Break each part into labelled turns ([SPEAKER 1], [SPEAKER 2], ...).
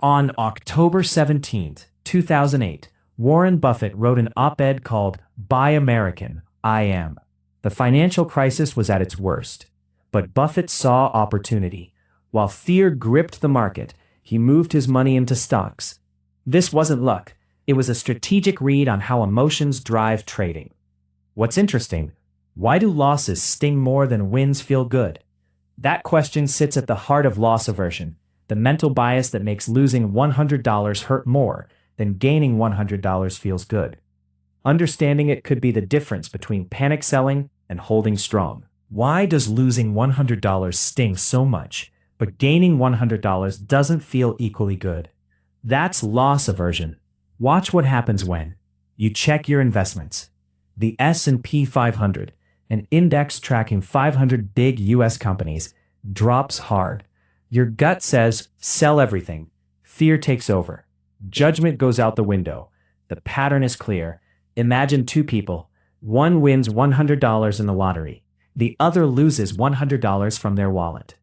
[SPEAKER 1] On October 17th, 2008, Warren Buffett wrote an op-ed called Buy American, I Am. The financial crisis was at its worst, but Buffett saw opportunity. While fear gripped the market, he moved his money into stocks. This wasn't luck. It was a strategic read on how emotions drive trading. What's interesting, why do losses sting more than wins feel good? That question sits at the heart of loss aversion, the mental bias that makes losing $100 hurt more than gaining $100 feels good. Understanding it could be the difference between panic selling and holding strong. Why does losing $100 sting so much, but gaining $100 doesn't feel equally good? That's loss aversion. Watch what happens when you check your investments. The S&P 500, an index tracking 500 big US companies, drops hard. Your gut says, sell everything. Fear takes over. Judgment goes out the window. The pattern is clear. Imagine two people. One wins $100 in the lottery. The other loses $100 from their wallet.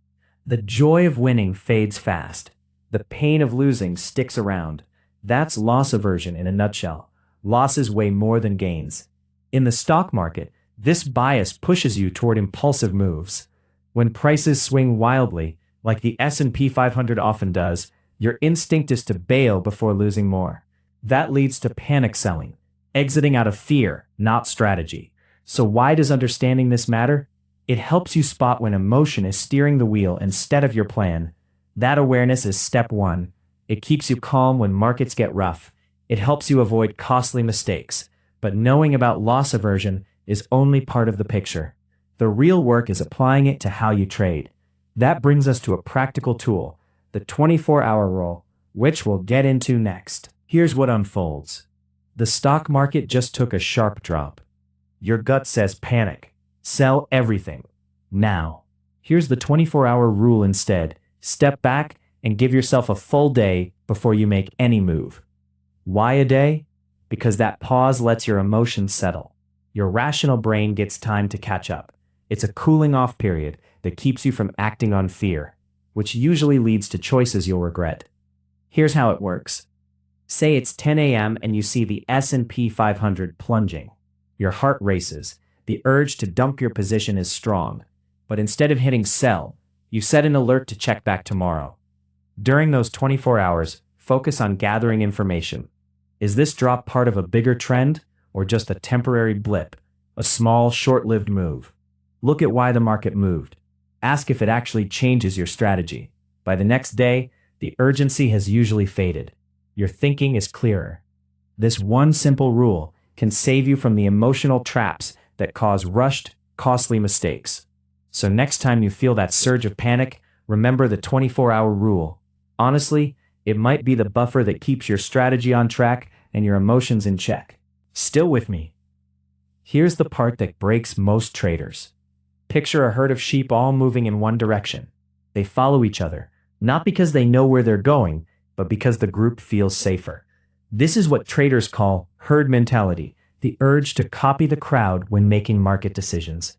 [SPEAKER 1] The joy of winning fades fast. The pain of losing sticks around. That's loss aversion in a nutshell. Losses weigh more than gains. In the stock market, this bias pushes you toward impulsive moves. When prices swing wildly, like the S&P 500 often does, your instinct is to bail before losing more. That leads to panic selling, exiting out of fear, not strategy. So why does understanding this matter? It helps you spot when emotion is steering the wheel instead of your plan. That awareness is step one. It keeps you calm when markets get rough. It helps you avoid costly mistakes. But knowing about loss aversion is only part of the picture. The real work is applying it to how you trade. That brings us to a practical tool, the 24-hour rule, which we'll get into next. Here's what unfolds. The stock market just took a sharp drop. Your gut says panic. Sell everything. Now. Here's the 24-hour rule instead. Step back and give yourself a full day before you make any move. Why a day? Because that pause lets your emotions settle. Your rational brain gets time to catch up. It's a cooling off period that keeps you from acting on fear, which usually leads to choices you'll regret. Here's how it works. Say it's 10 a.m. and you see the S&P 500 plunging. Your heart races. The urge to dump your position is strong. But instead of hitting sell, you set an alert to check back tomorrow. During those 24 hours, focus on gathering information. Is this drop part of a bigger trend or just a temporary blip, a small, short-lived move? Look at why the market moved. Ask if it actually changes your strategy. By the next day, the urgency has usually faded. Your thinking is clearer. This one simple rule can save you from the emotional traps that cause rushed, costly mistakes. So next time you feel that surge of panic, remember the 24-hour rule. Honestly, it might be the buffer that keeps your strategy on track and your emotions in check. Still with me? Here's the part that breaks most traders. Picture a herd of sheep all moving in one direction. They follow each other, not because they know where they're going, but because the group feels safer. This is what traders call herd mentality, the urge to copy the crowd when making market decisions.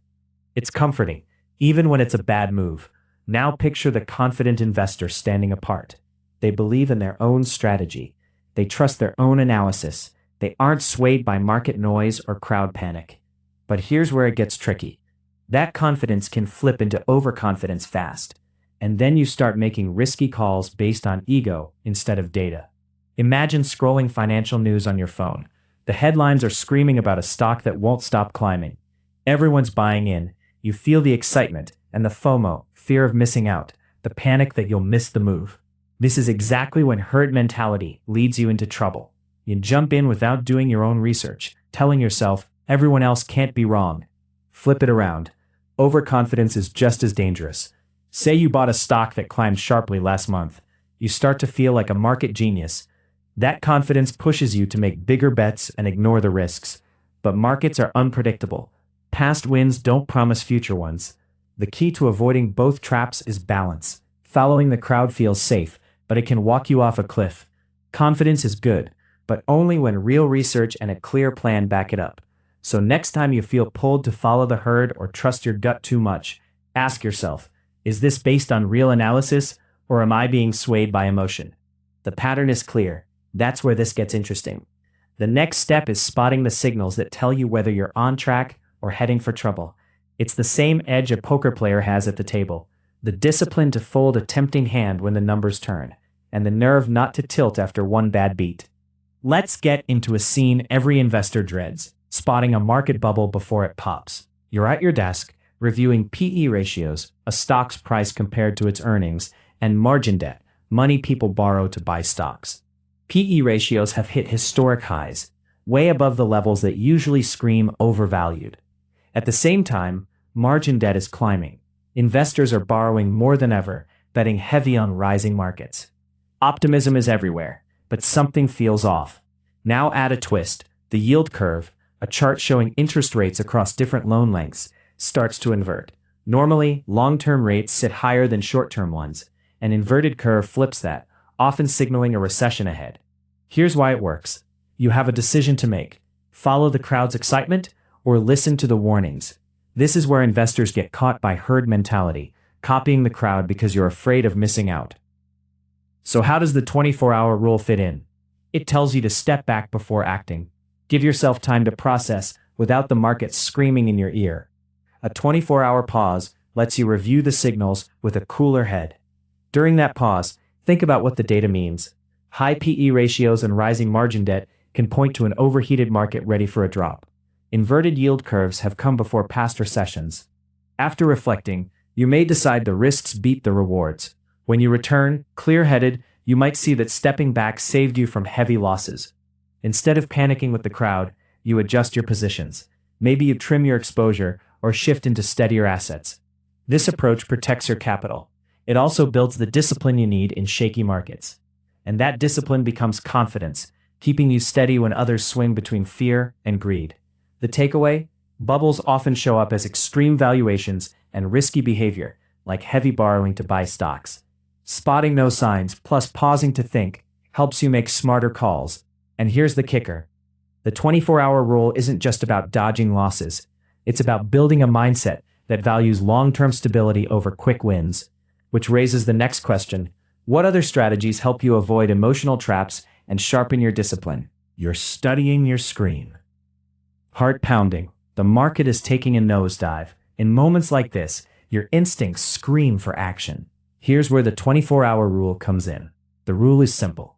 [SPEAKER 1] It's comforting, even when it's a bad move. Now picture the confident investor standing apart. They believe in their own strategy. They trust their own analysis. They aren't swayed by market noise or crowd panic. But here's where it gets tricky. That confidence can flip into overconfidence fast. And then you start making risky calls based on ego instead of data. Imagine scrolling financial news on your phone. The headlines are screaming about a stock that won't stop climbing. Everyone's buying in. You feel the excitement and the FOMO, fear of missing out, the panic that you'll miss the move. This is exactly when herd mentality leads you into trouble. You jump in without doing your own research, telling yourself everyone else can't be wrong. Flip it around. Overconfidence is just as dangerous. Say you bought a stock that climbed sharply last month. You start to feel like a market genius. That confidence pushes you to make bigger bets and ignore the risks. But markets are unpredictable. Past wins don't promise future ones. The key to avoiding both traps is balance. Following the crowd feels safe, but it can walk you off a cliff. Confidence is good, but only when real research and a clear plan back it up. So next time you feel pulled to follow the herd or trust your gut too much, ask yourself, is this based on real analysis or am I being swayed by emotion? The pattern is clear. That's where this gets interesting. The next step is spotting the signals that tell you whether you're on track or heading for trouble. It's the same edge a poker player has at the table. The discipline to fold a tempting hand when the numbers turn, and the nerve not to tilt after one bad beat. Let's get into a scene every investor dreads, spotting a market bubble before it pops. You're at your desk, reviewing PE ratios, a stock's price compared to its earnings, and margin debt, money people borrow to buy stocks. PE ratios have hit historic highs, way above the levels that usually scream overvalued. At the same time, margin debt is climbing. Investors are borrowing more than ever, betting heavy on rising markets. Optimism is everywhere, but something feels off. Now add a twist. The yield curve, a chart showing interest rates across different loan lengths, starts to invert. Normally, long-term rates sit higher than short-term ones. An inverted curve flips that, often signaling a recession ahead. Here's why it works. You have a decision to make. Follow the crowd's excitement or listen to the warnings. This is where investors get caught by herd mentality, copying the crowd because you're afraid of missing out. So how does the 24-hour rule fit in? It tells you to step back before acting. Give yourself time to process without the market screaming in your ear. A 24-hour pause lets you review the signals with a cooler head. During that pause, think about what the data means. High PE ratios and rising margin debt can point to an overheated market ready for a drop. Inverted yield curves have come before past recessions. After reflecting, you may decide the risks beat the rewards. When you return, clear-headed, you might see that stepping back saved you from heavy losses. Instead of panicking with the crowd, you adjust your positions. Maybe you trim your exposure or shift into steadier assets. This approach protects your capital. It also builds the discipline you need in shaky markets. And that discipline becomes confidence, keeping you steady when others swing between fear and greed. The takeaway? Bubbles often show up as extreme valuations and risky behavior, like heavy borrowing to buy stocks. Spotting those signs, plus pausing to think, helps you make smarter calls. And here's the kicker. The 24-hour rule isn't just about dodging losses. It's about building a mindset that values long-term stability over quick wins. Which raises the next question. What other strategies help you avoid emotional traps and sharpen your discipline? You're studying your screen. Heart pounding. The market is taking a nosedive. In moments like this, your instincts scream for action. Here's where the 24-hour rule comes in. The rule is simple.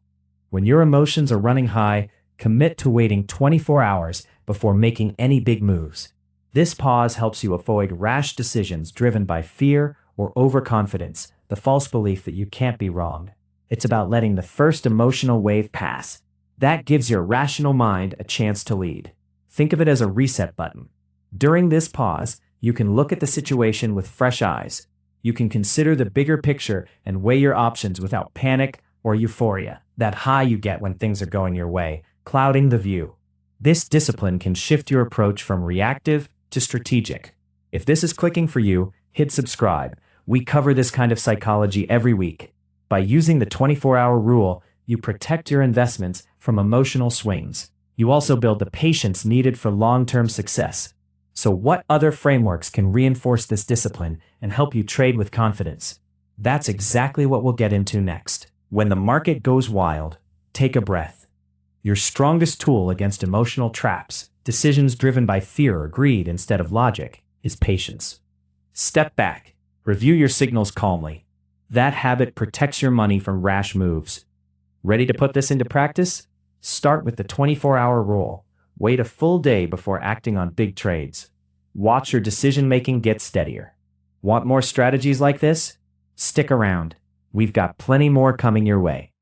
[SPEAKER 1] When your emotions are running high, commit to waiting 24 hours before making any big moves. This pause helps you avoid rash decisions driven by fear or overconfidence, the false belief that you can't be wronged. It's about letting the first emotional wave pass. That gives your rational mind a chance to lead. Think of it as a reset button. During this pause, you can look at the situation with fresh eyes. You can consider the bigger picture and weigh your options without panic or euphoria, that high you get when things are going your way, clouding the view. This discipline can shift your approach from reactive to strategic. If this is clicking for you, hit subscribe. We cover this kind of psychology every week. By using the 24-hour rule, you protect your investments from emotional swings. You also build the patience needed for long-term success. So what other frameworks can reinforce this discipline and help you trade with confidence? That's exactly what we'll get into next. When the market goes wild, take a breath. Your strongest tool against emotional traps, decisions driven by fear or greed instead of logic, is patience. Step back. Review your signals calmly. That habit protects your money from rash moves. Ready to put this into practice? Start with the 24-hour rule. Wait a full day before acting on big trades. Watch your decision-making get steadier. Want more strategies like this? Stick around. We've got plenty more coming your way.